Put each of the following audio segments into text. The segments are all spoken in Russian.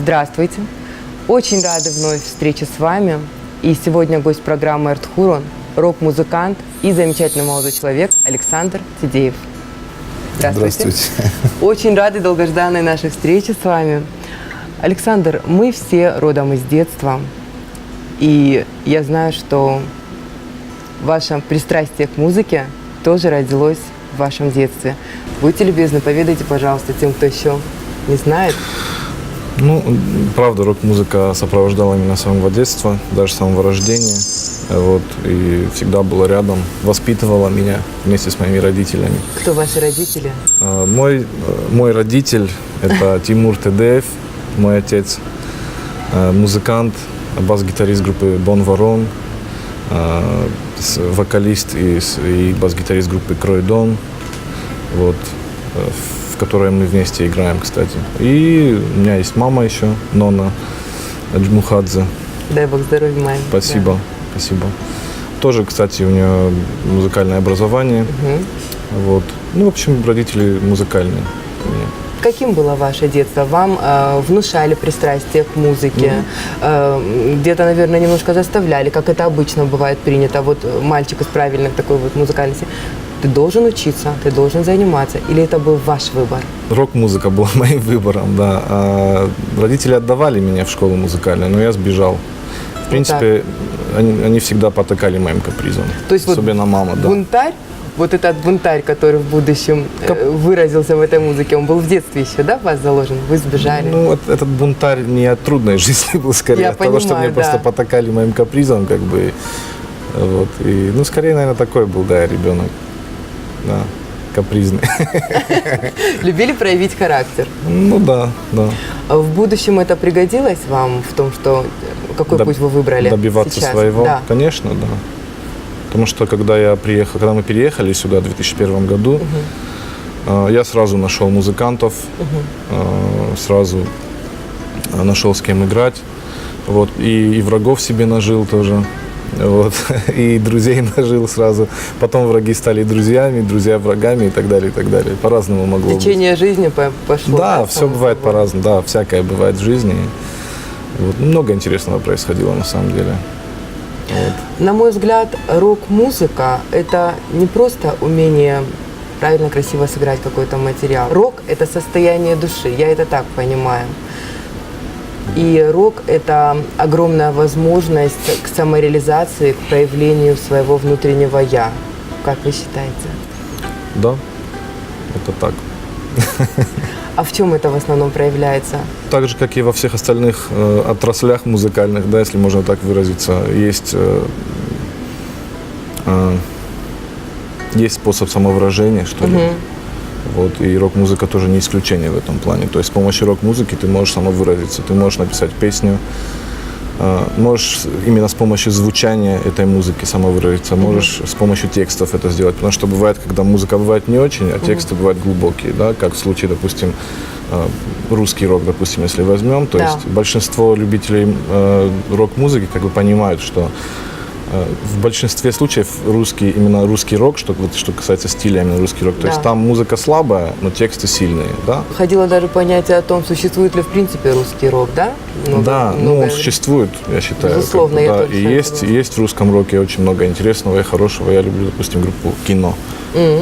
Здравствуйте! Очень рады вновь встрече с вами. И сегодня гость программы «Эртхурон», рок-музыкант и замечательный молодой человек Александр Тидеев. Здравствуйте! Здравствуйте! Очень рады долгожданной нашей встрече с вами. Александр, мы все родом из детства. И я знаю, что ваше пристрастие к музыке тоже родилось в вашем детстве. Будьте любезны, поведайте, пожалуйста, тем, кто еще не знает. Ну, правда, рок-музыка сопровождала меня с самого детства, даже с самого рождения. Вот, и всегда была рядом, воспитывала меня вместе с моими родителями. Кто ваши родители? Мой родитель – это Тимур Тедеев, мой отец, музыкант, бас-гитарист группы Бон Ворон, вокалист и бас-гитарист группы Кройдон, вот, в которой мы вместе играем, кстати. И у меня есть мама еще, Нона Джмухадзе. Дай бог здоровья, маме. Спасибо, да. Спасибо. Тоже, кстати, у нее музыкальное образование. Вот. Ну, в общем, родители музыкальные. Каким было ваше детство? Вам внушали пристрастие к музыке? Где-то, наверное, немножко заставляли, как это обычно бывает принято. Вот мальчик из правильной такой вот музыкальности. Ты должен учиться, ты должен заниматься. Или это был ваш выбор? Рок-музыка была моим выбором, да. Родители отдавали меня в школу музыкальную, но я сбежал. В принципе, они всегда потакали моим капризам. То есть особенно вот мама, да. Бунтарь, вот этот бунтарь, который в будущем выразился в этой музыке, он был в детстве еще, да, в вас заложен? Вы сбежали? Ну, этот бунтарь не от трудной жизни был, скорее, от того, что мне просто потакали моим капризам, как бы. Вот. И, ну, скорее, наверное, такой был, да, ребенок. Да, капризный. Любили проявить характер? Ну да, да. В будущем это пригодилось вам в том, что какой путь вы выбрали добиваться сейчас? Своего? Да. Конечно, да. Потому что когда мы переехали сюда в 2001 году, я сразу нашел музыкантов, сразу нашел с кем играть, вот, и врагов себе нажил тоже. Вот. И друзей нажил сразу. Потом враги стали друзьями, друзья врагами и так далее, и так далее. По-разному могло быть. Течение жизни пошло. Да, все бывает по-разному. Да, всякое бывает в жизни. Вот. Много интересного происходило на самом деле. Вот. На мой взгляд, рок-музыка – это не просто умение правильно, красиво сыграть какой-то материал. Рок – это состояние души, я это так понимаю. И рок – это огромная возможность к самореализации, к проявлению своего внутреннего «я». Как вы считаете? Да, это так. А в чем это в основном проявляется? Так же, как и во всех остальных отраслях музыкальных, да, если можно так выразиться, есть способ самовыражения, что ли. Вот, и рок-музыка тоже не исключение в этом плане. То есть с помощью рок-музыки ты можешь самовыразиться, ты можешь написать песню, можешь именно с помощью звучания этой музыки самовыразиться, можешь с помощью текстов это сделать. Потому что бывает, когда музыка бывает не очень, а тексты бывают глубокие, да, как в случае, допустим, русский рок, допустим, если возьмем, то есть большинство любителей рок-музыки как бы понимают, что в большинстве случаев именно русский рок, что касается стиля, именно русский рок, то есть там музыка слабая, но тексты сильные, да? Ходило даже понятие о том, существует ли в принципе русский рок, да? Он существует, я считаю. Безусловно, я тоже есть в русском роке очень много интересного и хорошего. Я люблю, допустим, группу «Кино».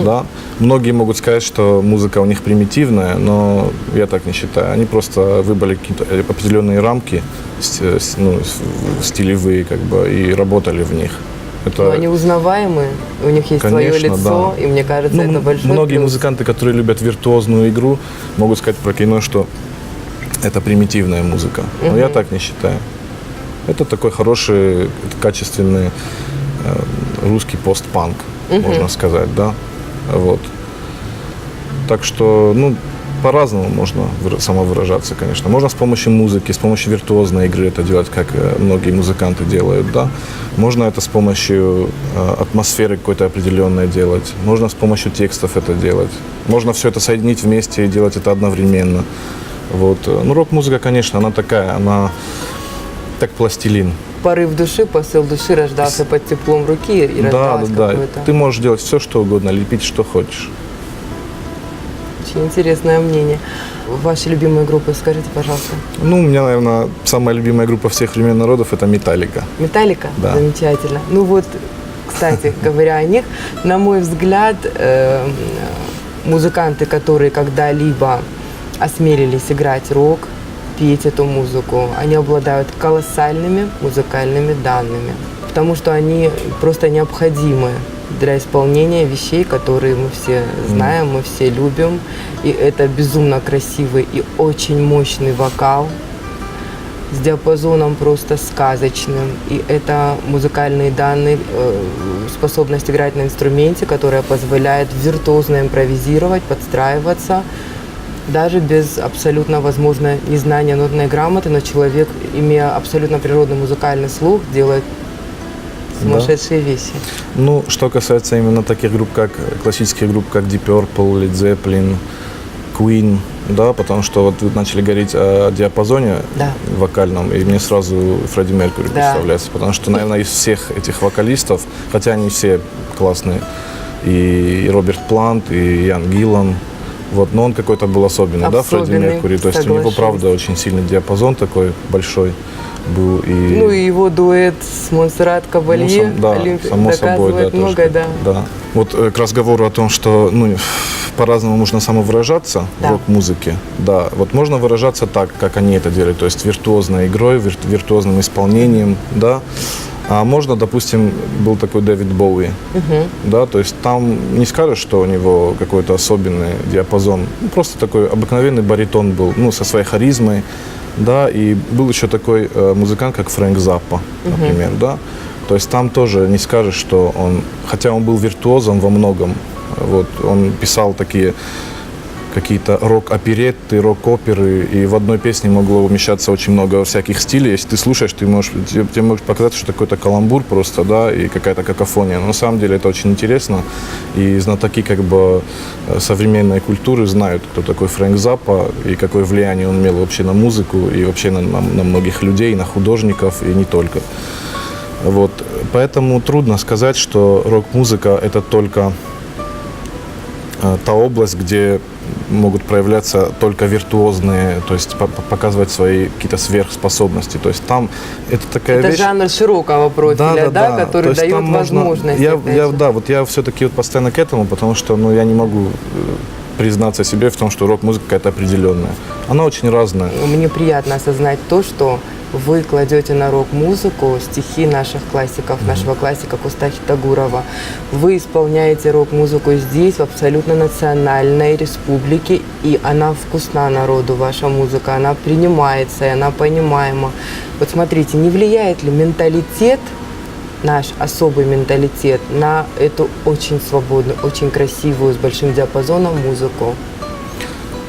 Да? Многие могут сказать, что музыка у них примитивная, но я так не считаю. Они просто выбрали какие-то определенные рамки, стилевые, как бы, и работали в них. Но они узнаваемые, у них есть свое лицо, да. И мне кажется, это большой Многие плюс. музыканты, которые любят виртуозную игру, могут сказать про кино, что это примитивная музыка. Но я так не считаю. Это такой хороший, качественный русский постпанк, можно сказать, да. Вот. Так что, по-разному можно самовыражаться, конечно. Можно с помощью музыки, с помощью виртуозной игры это делать, как многие музыканты делают, да. Можно это с помощью атмосферы какой-то определенной делать. Можно с помощью текстов это делать. Можно все это соединить вместе и делать это одновременно. Вот. Рок-музыка, конечно, она такая, она как пластилин. Порыв души, посыл души рождался под теплом руки и рождалось какое-то. Ты можешь делать все, что угодно, лепить, что хочешь. Очень интересное мнение. ваши любимые группы, скажите, пожалуйста. Ну, у меня, наверное, самая любимая группа всех времен народов – это «Металлика». Металлика? Да. Замечательно. Ну вот, кстати, говоря о них, на мой взгляд, музыканты, которые когда-либо осмелились играть рок, петь эту музыку, они обладают колоссальными музыкальными данными, потому что они просто необходимы для исполнения вещей, которые мы все знаем, мы все любим. И это безумно красивый и очень мощный вокал с диапазоном просто сказочным. И это музыкальные данные, способность играть на инструменте, которая позволяет виртуозно импровизировать, подстраиваться, даже без абсолютно, возможно, незнания нотной грамоты, но человек, имея абсолютно природный музыкальный слух, делает сумасшедшие вещи. Ну, что касается именно таких групп, как классических групп, как Deep Purple, Led Zeppelin, Queen, да, потому что вот вы начали говорить о диапазоне вокальном, и мне сразу Фредди Меркьюри представляется, потому что, наверное, из всех этих вокалистов, хотя они все классные, и Роберт Плант, и Ян Гиллан, вот, но он какой-то был особенный, да, Фредди Меркьюри, то есть у него, правда, очень сильный диапазон такой большой был. И... Ну и его дуэт с Монсеррат Кабалье, само собой, да, многое, тоже, да. Вот к разговору о том, что по-разному можно самовыражаться в рок-музыке, да, вот можно выражаться так, как они это делают, то есть виртуозной игрой, виртуозным исполнением, да. А можно, допустим, был такой Дэвид Боуи, да, то есть там не скажешь, что у него какой-то особенный диапазон, просто такой обыкновенный баритон был, со своей харизмой, да, и был еще такой музыкант, как Фрэнк Заппа, например, да, то есть там тоже не скажешь, что он, хотя он был виртуозом во многом, вот, он писал такие какие-то рок-оперетты, рок-оперы, и в одной песне могло умещаться очень много всяких стилей. Если ты слушаешь, тебе может показаться, что какой-то каламбур просто, да, и какая-то какофония. Но на самом деле это очень интересно, и знатоки как бы современной культуры знают, кто такой Фрэнк Заппа, и какое влияние он имел вообще на музыку, и вообще на многих людей, на художников, и не только. Вот. Поэтому трудно сказать, что рок-музыка – это только та область, где могут проявляться только виртуозные, то есть показывать свои какие-то сверхспособности. То есть там это такая вещь... Это жанр широкого профиля, который дает возможность. Я все-таки постоянно к этому, потому что я не могу признаться себе в том, что рок-музыка какая-то определенная. Она очень разная. Мне приятно осознать то, что вы кладете на рок-музыку стихи наших классиков, нашего классика Костахи Тагурова. Вы исполняете рок-музыку здесь, в абсолютно национальной республике, и она вкусна народу, ваша музыка, она принимается, и она понимаема. Вот смотрите, не влияет ли менталитет, наш особый менталитет, на эту очень свободную, очень красивую, с большим диапазоном музыку?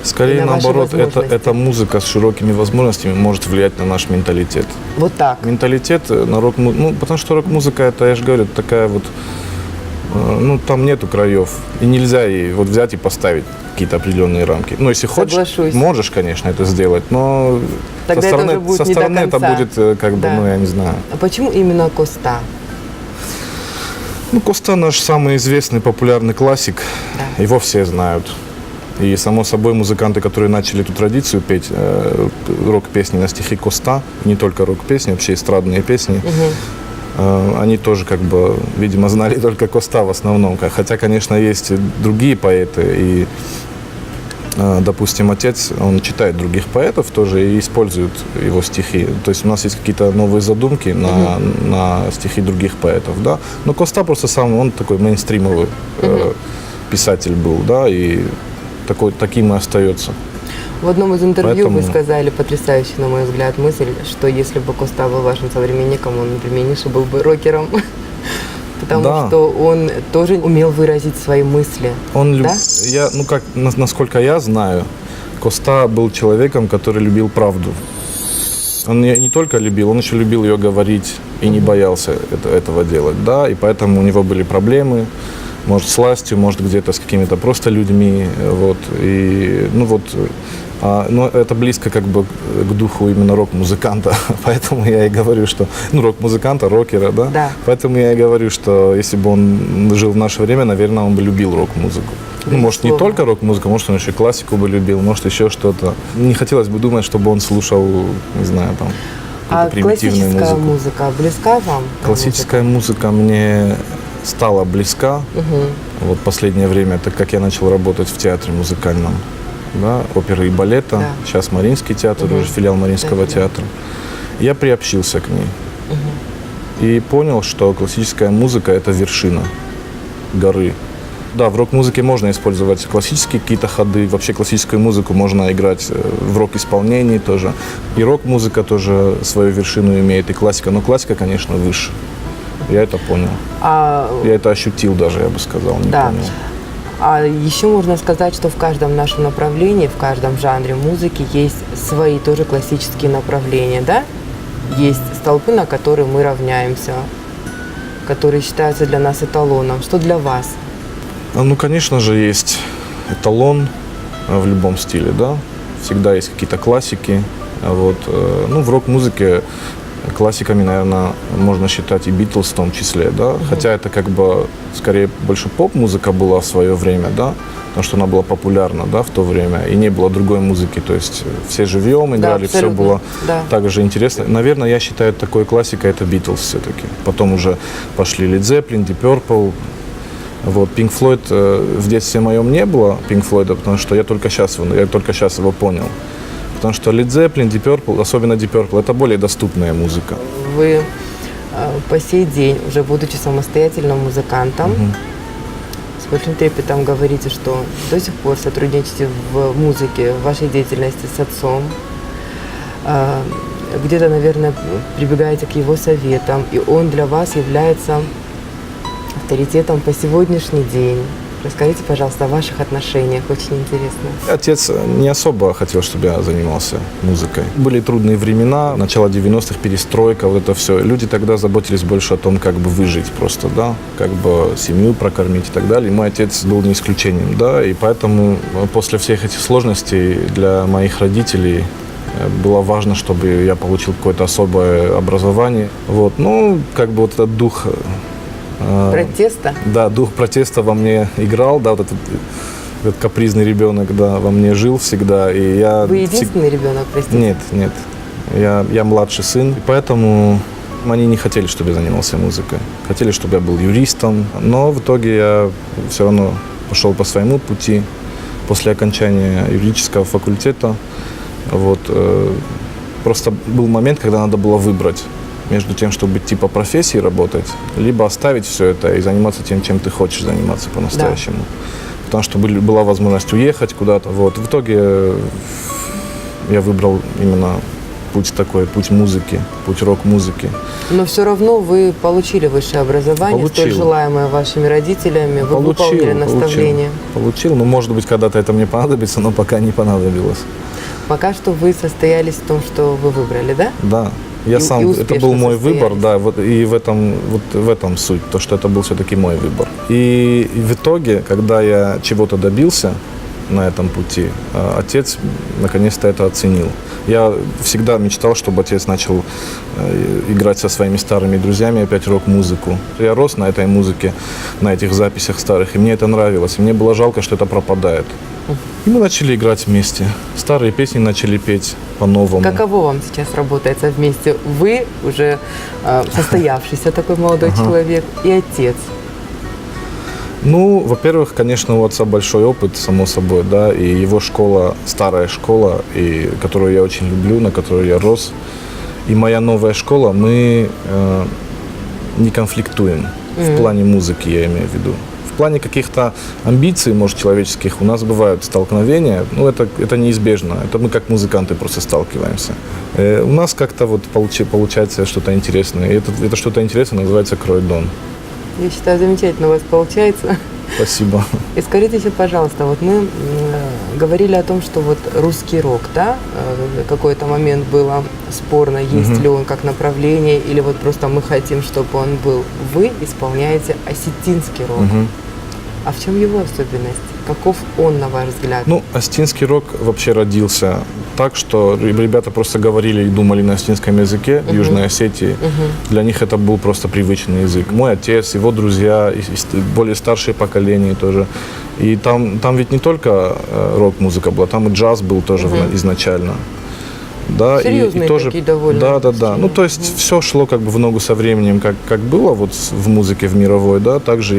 Скорее наоборот, эта музыка с широкими возможностями может влиять на наш менталитет. Вот так. Менталитет на рок-музыку, потому что рок-музыка, это, я же говорю, такая вот, там нету краев. И нельзя ей вот взять и поставить какие-то определенные рамки. Если хочешь, можешь, конечно, это сделать, но тогда со стороны это будет как бы, я не знаю. А почему именно Коста? Коста наш самый известный, популярный классик. Да. Его все знают. И, само собой, музыканты, которые начали эту традицию петь рок-песни на стихи Коста, не только рок-песни, вообще эстрадные песни, они тоже, как бы, видимо, знали только Коста в основном. Хотя, конечно, есть другие поэты, и, допустим, отец, он читает других поэтов тоже и использует его стихи. То есть у нас есть какие-то новые задумки на стихи других поэтов, да. Но Коста просто сам, он такой мейнстримовый писатель был, да, и таким и остается. В одном из интервью вы сказали, потрясающую, на мой взгляд, мысль, что если бы Коста был вашим современником, он непременнейше был бы рокером, потому что он тоже умел выразить свои мысли. Насколько я знаю, Коста был человеком, который любил правду. Он не только любил, он еще любил ее говорить и не боялся этого делать, да, и поэтому у него были проблемы. Может, с властью, может, где-то с какими-то просто людьми, вот, и, но это близко как бы к духу именно рок-музыканта, поэтому я и говорю, что, рок-музыканта, рокера, да, поэтому я и говорю, что если бы он жил в наше время, наверное, он бы любил рок-музыку. Ну, может, не Безусловно. только рок-музыка, может, он еще и классику бы любил, может, еще что-то. Не хотелось бы думать, чтобы он слушал, не знаю, там, А какую-то примитивную классическая музыку. музыка близка вам? Классическая музыка мне стала близка вот последнее время, так как я начал работать в театре музыкальном, да, оперы и балета. Да. Сейчас Мариинский театр, уже филиал Мариинского Да, театра. Я приобщился к ней и понял, что классическая музыка – это вершина горы. Да, в рок-музыке можно использовать классические какие-то ходы. Вообще классическую музыку можно играть в рок-исполнении тоже. И рок-музыка тоже свою вершину имеет, и классика. Но классика, конечно, выше. Я это понял. А, Я это ощутил даже, я бы сказал, не да. понял. А еще можно сказать, что в каждом нашем направлении, в каждом жанре музыки есть свои тоже классические направления, да? Есть столпы, на которые мы равняемся, которые считаются для нас эталоном. Что для вас? Ну, конечно же, есть эталон в любом стиле, да. Всегда есть какие-то классики. Вот. Ну, в рок-музыке классиками, наверное, можно считать и Битлз в том числе, да. Хотя это как бы скорее больше поп-музыка была в свое время, да, потому что она была популярна, да, в то время, и не было другой музыки. То есть все живьем играли, все абсолютно. было Да. так же интересно. Наверное, я считаю, такой классикой это Битлз все-таки. Потом уже пошли Led Zeppelin, Deep Purple. Вот, Pink Floyd в детстве моем не было, Pink Floyd, потому что я только сейчас его понял. Потому что Led Zeppelin, Deep Purple, особенно Deep Purple, это более доступная музыка. Вы по сей день, уже будучи самостоятельным музыкантом, с большим трепетом говорите, что до сих пор сотрудничаете в музыке, в вашей деятельности с отцом. Где-то, наверное, прибегаете к его советам, и он для вас является авторитетом по сегодняшний день. Расскажите, пожалуйста, о ваших отношениях, очень интересно. Отец не особо хотел, чтобы я занимался музыкой. Были трудные времена, начало 90-х, перестройка, вот это все. Люди тогда заботились больше о том, как бы выжить просто, да, как бы семью прокормить и так далее. И мой отец был не исключением, да, и поэтому после всех этих сложностей для моих родителей было важно, чтобы я получил какое-то особое образование. Вот, ну, как бы вот этот дух... Протеста? Да, дух протеста во мне играл, да, вот этот капризный ребенок, да, во мне жил всегда, и я... Вы единственный ребенок, простите? Нет, я младший сын, и поэтому они не хотели, чтобы я занимался музыкой, хотели, чтобы я был юристом, но в итоге я все равно пошел по своему пути после окончания юридического факультета, вот, просто был момент, когда надо было выбрать между тем, чтобы идти по профессии работать, либо оставить все это и заниматься тем, чем ты хочешь заниматься по-настоящему. Да. Потому что была возможность уехать куда-то. Вот. В итоге я выбрал именно путь такой, путь музыки, путь рок-музыки. Но все равно вы получили высшее образование, столь желаемое вашими родителями, вы выполнили наставления. Получил, но, может быть, когда-то это мне понадобится, но пока не понадобилось. Пока что вы состоялись в том, что вы выбрали, да? Да. Это был мой выбор, да, вот, и в этом суть, то, что это был все-таки мой выбор. И в итоге, когда я чего-то добился на этом пути, отец наконец-то это оценил. Я всегда мечтал, чтобы отец начал играть со своими старыми друзьями опять рок-музыку. Я рос на этой музыке, на этих записях старых, и мне это нравилось. И мне было жалко, что это пропадает. И мы начали играть вместе. Старые песни начали петь по-новому. Каково вам сейчас работается вместе? Вы уже состоявшийся такой молодой человек и отец. Ну, во-первых, конечно, у отца большой опыт, само собой, да, и его школа, старая школа, и которую я очень люблю, на которой я рос. И моя новая школа, мы не конфликтуем в плане музыки, я имею в виду. В плане каких-то амбиций, может, человеческих, у нас бывают столкновения, ну, это неизбежно, это мы как музыканты просто сталкиваемся. У нас как-то вот получается что-то интересное, и это что-то интересное называется «Кройдон». Я считаю, замечательно у вас получается. Спасибо. И скажите еще, пожалуйста, вот мы говорили о том, что вот русский рок, да, какой-то момент было спорно, есть ли он как направление, или вот просто мы хотим, чтобы он был. Вы исполняете осетинский рок. А в чем его особенность? Каков он, на ваш взгляд? Ну, осетинский рок вообще родился так, что ребята просто говорили и думали на осетинском языке в Южной Осетии. Для них это был просто привычный язык. Мой отец, его друзья, и более старшее поколение тоже. И там ведь не только рок-музыка была, там и джаз был тоже изначально. Да, Серьезные и тоже, такие довольно. Да. Ну, то есть все шло как бы в ногу со временем, как было вот в музыке в мировой, да, так же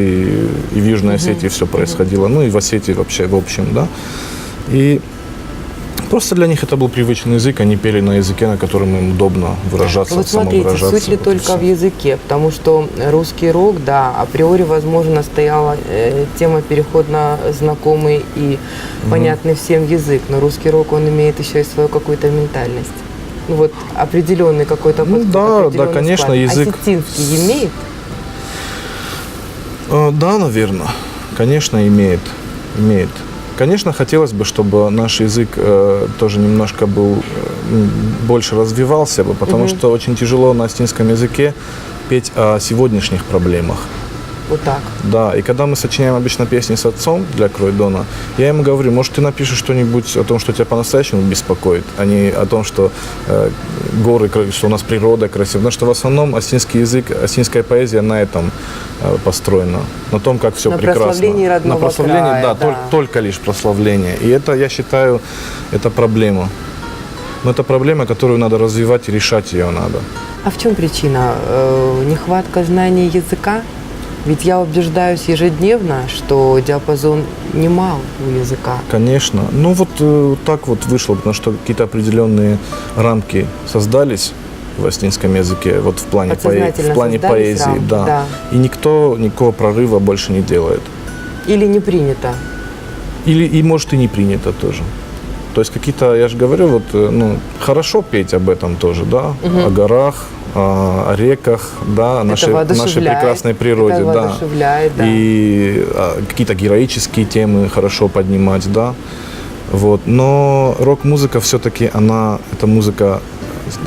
и в Южной Осетии все происходило, ну и в Осетии вообще, в общем, да. И просто для них это был привычный язык, они пели на языке, на котором им удобно выражаться, Вот смотрите, самовыражаться. суть ли вот и только всё. в языке, потому что русский рок, да, априори, возможно, стояла тема переходно знакомый и понятный всем язык, но русский рок, он имеет еще и свою какую-то ментальность. Ну вот определенный какой-то Ну подход, да, определенный конечно, склад. язык- Осетинский имеет? Да, наверное. Конечно, имеет. Конечно, хотелось бы, чтобы наш язык тоже немножко был, больше развивался бы, потому что очень тяжело на осетинском языке петь о сегодняшних проблемах. Вот так. Да, и когда мы сочиняем обычно песни с отцом для Кройдона, я ему говорю, может, ты напишешь что-нибудь о том, что тебя по-настоящему беспокоит, а не о том, что горы, что у нас природа красивая. Потому что в основном осетинский язык, осетинская поэзия на этом построена, на том, как все На прекрасно. прославлении родного На прославлении, края, да, да. Только лишь прославление. И это, я считаю, это проблема. Но это проблема, которую надо развивать и решать ее надо. А в чем причина? Нехватка знаний языка? Ведь я убеждаюсь ежедневно, что диапазон немал у языка. Конечно. Ну вот так вот вышло, потому что какие-то определенные рамки создались в осетинском языке, вот в плане, Подсознательно в плане создались поэзии, рамки, да. да. И никто никакого прорыва больше не делает. Или не принято? И может и не принято тоже. То есть какие-то, я же говорю, вот, ну, хорошо петь об этом тоже, да, о горах, о реках, да, о нашей прекрасной природе, это да. воодушевляет, да. И какие-то героические темы хорошо поднимать, да. Вот. Но рок-музыка все-таки, это музыка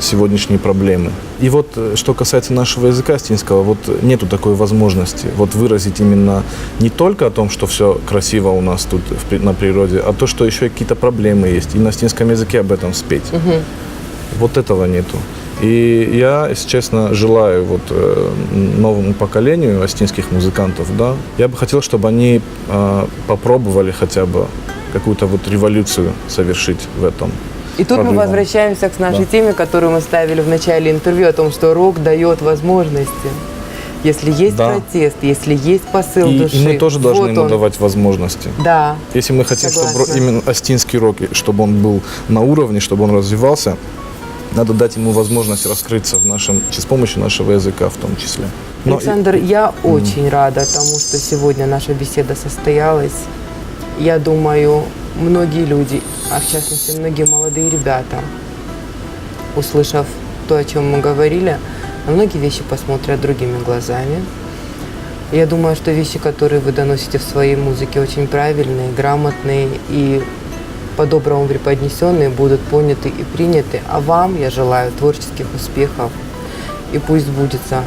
сегодняшней проблемы. И вот, что касается нашего языка осетинского, вот нету такой возможности вот выразить именно не только о том, что все красиво у нас тут на природе, а то, что еще и какие-то проблемы есть. И на осетинском языке об этом спеть. Вот этого нету. И я, если честно, желаю вот новому поколению осетинских музыкантов, да, я бы хотел, чтобы они попробовали хотя бы какую-то вот революцию совершить в этом. И тут мы возвращаемся к нашей теме, которую мы ставили в начале интервью, о том, что рок дает возможности. Если есть протест, если есть посыл души. И мы тоже должны ему он. давать возможности. Да. Если мы хотим, Согласна. чтобы именно осетинский рок, чтобы он был на уровне, чтобы он развивался, надо дать ему возможность раскрыться с помощью нашего языка в том числе. Александр, я очень рада тому, что сегодня наша беседа состоялась. Я думаю, многие люди, а в частности многие молодые ребята, услышав то, о чем мы говорили, на многие вещи посмотрят другими глазами. Я думаю, что вещи, которые вы доносите в своей музыке, очень правильные, грамотные и по-доброму преподнесенные, будут поняты и приняты. А вам я желаю творческих успехов, и пусть сбудется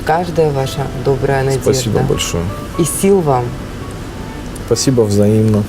каждая ваша добрая надежда. Спасибо большое. И сил вам. Спасибо взаимно.